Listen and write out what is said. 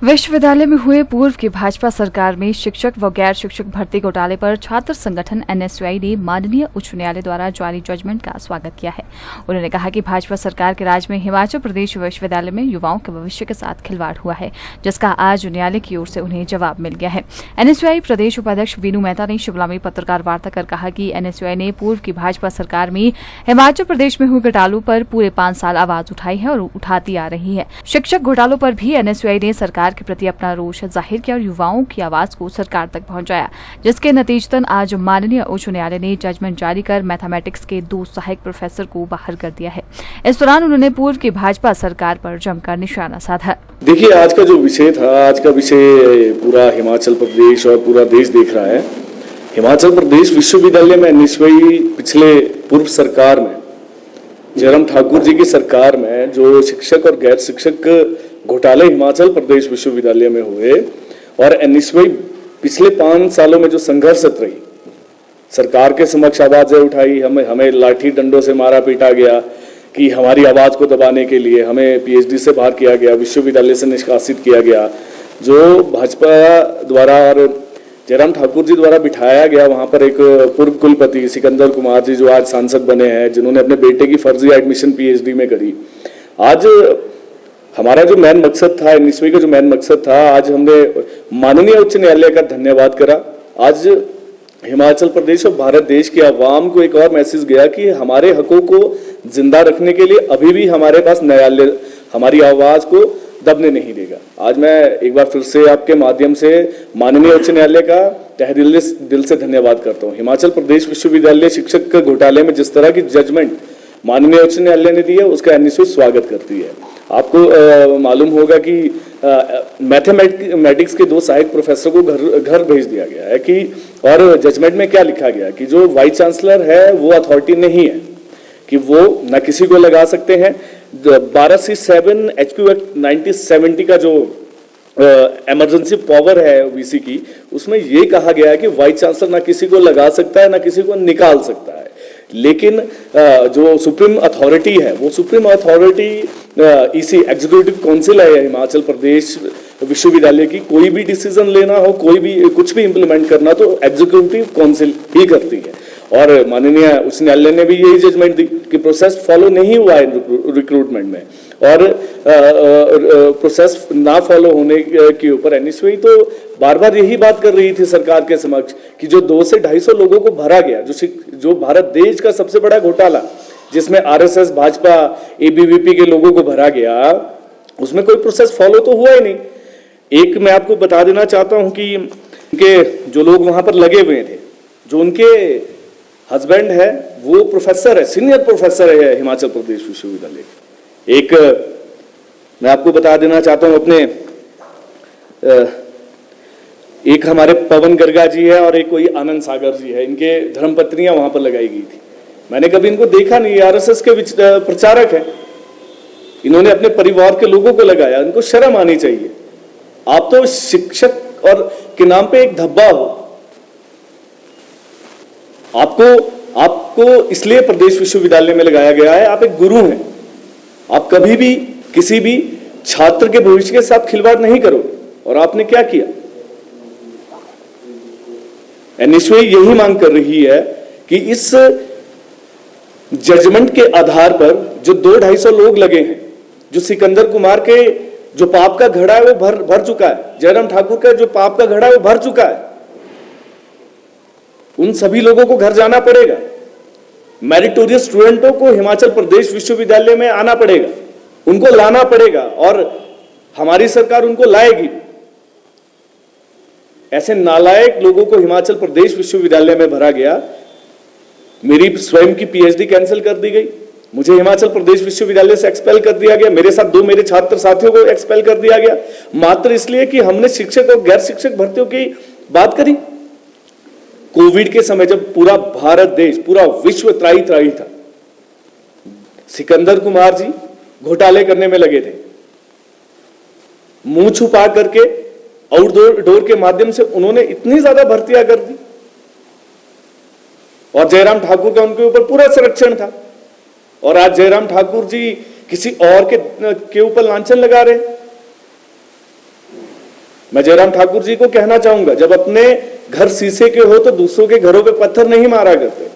विश्वविद्यालय में हुए पूर्व की भाजपा सरकार में शिक्षक व गैर शिक्षक भर्ती घोटाले पर छात्र संगठन एनएसयूआई ने माननीय उच्च न्यायालय द्वारा जारी जजमेंट का स्वागत किया है। उन्होंने कहा कि भाजपा सरकार के राज में हिमाचल प्रदेश विश्वविद्यालय में युवाओं के भविष्य के साथ खिलवाड़ हुआ है, जिसका आज न्यायालय की ओर से उन्हें जवाब मिल गया है। एनएसयूआई प्रदेश उपाध्यक्ष वीनू मेहता ने शिमला में पत्रकार वार्ता कर कहा कि एनएसयूआई ने पूर्व की भाजपा सरकार में हिमाचल प्रदेश में हुए घोटालों पर पूरे 5 साल आवाज उठाई है और उठाती आ रही है। शिक्षक घोटालों पर भी एनएसयूआई ने सरकार के प्रति अपना रोष जाहिर किया और युवाओं की आवाज को सरकार तक पहुंचाया, जिसके नतीजतन आज माननीय उच्च न्यायालय ने जजमेंट जारी कर मैथमेटिक्स के 2 सहायक प्रोफेसर को बाहर कर दिया है। इस दौरान उन्होंने पूर्व की भाजपा सरकार पर जमकर निशाना साधा। देखिए, आज का जो विषय था, आज का विषय पूरा हिमाचल प्रदेश और पूरा देश देख रहा है। हिमाचल प्रदेश विश्वविद्यालय में एनएसयूआई पिछले पूर्व सरकार में जयराम ठाकुर जी की सरकार में जो शिक्षक और गैर शिक्षक घोटाले हिमाचल प्रदेश विश्वविद्यालय में हुए और एनएसयूआई पिछले 5 सालों में जो संघर्षरत रही, सरकार के समक्ष आवाजें उठाई, हमें लाठी डंडों से मारा पीटा गया कि हमारी आवाज को दबाने के लिए हमें पीएचडी से बाहर किया गया, विश्वविद्यालय से निष्कासित किया गया। जो भाजपा द्वारा और जयराम ठाकुर जी द्वारा बिठाया गया वहां पर एक पूर्व कुलपति सिकंदर कुमार जी जो आज सांसद बने हैं, जिन्होंने अपने बेटे की फर्जी एडमिशन पीएचडी में करी। आज हमारा जो मेन मकसद था, एनएसयूआई का जो मेन मकसद था, आज हमने माननीय उच्च न्यायालय का धन्यवाद करा। आज हिमाचल प्रदेश और भारत देश की आवाम को एक और मैसेज गया कि हमारे हकों को जिंदा रखने के लिए अभी भी हमारे पास न्यायालय हमारी आवाज को दबने नहीं देगा। आज मैं एक बार फिर से आपके माध्यम से माननीय उच्च न्यायालय का तहे दिल से धन्यवाद करता हूँ। हिमाचल प्रदेश विश्वविद्यालय शिक्षक घोटाले में जिस तरह की जजमेंट माननीय उच्च न्यायालय ने दी है, उसका एनएसयूआई स्वागत करती है। आपको मालूम होगा कि मैथमेटिक्स के 2 सहायक प्रोफेसर को घर भेज दिया गया है कि और जजमेंट में क्या लिखा गया कि जो वाइस चांसलर है वो अथॉरिटी नहीं है कि वो न किसी को लगा सकते हैं। 12C7 HQ एक्ट 1970 का जो इमरजेंसी पावर है वीसी की, उसमें ये कहा गया है कि वाइस चांसलर ना किसी को लगा सकता है ना किसी को निकाल सकता है। लेकिन जो सुप्रीम अथॉरिटी है वो सुप्रीम अथॉरिटी इसी एग्जीक्यूटिव काउंसिल है हिमाचल प्रदेश विश्वविद्यालय की। कोई भी डिसीजन लेना हो, कोई भी कुछ भी इंप्लीमेंट करना तो एग्जीक्यूटिव काउंसिल ही करती है। और माननीय उच्च न्यायालय ने भी यही जजमेंट दी कि प्रोसेस फॉलो नहीं हुआ है रिक्रूटमेंट में, और प्रोसेस ना फॉलो होने के ऊपर एनएसयूआई तो बार बार यही बात कर रही थी सरकार के समक्ष कि जो 200 से 250 लोगों को भरा गया, जो भारत देश का सबसे बड़ा घोटाला जिसमें आरएसएस भाजपा एबीवीपी के लोगों को भरा गया, उसमें कोई प्रोसेस फॉलो तो हुआ ही नहीं। एक मैं आपको बता देना चाहता हूं कि उनके जो लोग वहां पर लगे हुए थे, जो उनके हस्बैंड है वो प्रोफेसर है, सीनियर प्रोफेसर है हिमाचल प्रदेश विश्वविद्यालय। एक मैं आपको बता देना चाहता हूं अपने एक हमारे पवन गर्गा जी है और एक कोई आनंद सागर जी है, इनके धर्मपत्नियां वहां पर लगाई गई थी। मैंने कभी इनको देखा नहीं, आरएसएस के प्रचारक है, इन्होंने अपने परिवार के लोगों को लगाया। इनको शर्म आनी चाहिए। आप तो शिक्षक और के नाम पे एक धब्बा हो। आपको इसलिए प्रदेश विश्वविद्यालय में लगाया गया है, आप एक गुरु हैं। आप कभी भी किसी भी छात्र के भविष्य के साथ खिलवाड़ नहीं करोगे। और आपने क्या किया? एनएसयूआई यही मांग कर रही है कि इस जजमेंट के आधार पर जो 200-250 लोग लगे हैं, जो सिकंदर कुमार के जो पाप का घड़ा है वो भर चुका है, जयराम ठाकुर का जो पाप का घड़ा है वो भर चुका है, उन सभी लोगों को घर जाना पड़ेगा। मेरिटोरियस स्टूडेंटों को हिमाचल प्रदेश विश्वविद्यालय में आना पड़ेगा, उनको लाना पड़ेगा और हमारी सरकार उनको लाएगी। ऐसे नालायक लोगों को हिमाचल प्रदेश विश्वविद्यालय में भरा गया। मेरी स्वयं की पीएचडी कैंसिल कर दी गई, मुझे हिमाचल प्रदेश विश्वविद्यालय से एक्सपेल कर दिया गया, मेरे साथ 2 मेरे छात्र साथियों को एक्सपेल कर दिया गया, मात्र इसलिए कि हमने शिक्षक और गैर शिक्षक भर्तियों की बात करी। कोविड के समय जब पूरा भारत देश, पूरा विश्व त्राही था, सिकंदर कुमार जी घोटाले करने में लगे थे। मुंह छुपा करके आउटडोर के माध्यम से उन्होंने इतनी ज्यादा भर्तियां कर दी और जयराम ठाकुर का उनके ऊपर पूरा संरक्षण था। और आज जयराम ठाकुर जी किसी और के ऊपर लांछन लगा रहे। मैं जयराम ठाकुर जी को कहना चाहूंगा, जब अपने घर शीशे के हो तो दूसरों के घरों पे पत्थर नहीं मारा करते।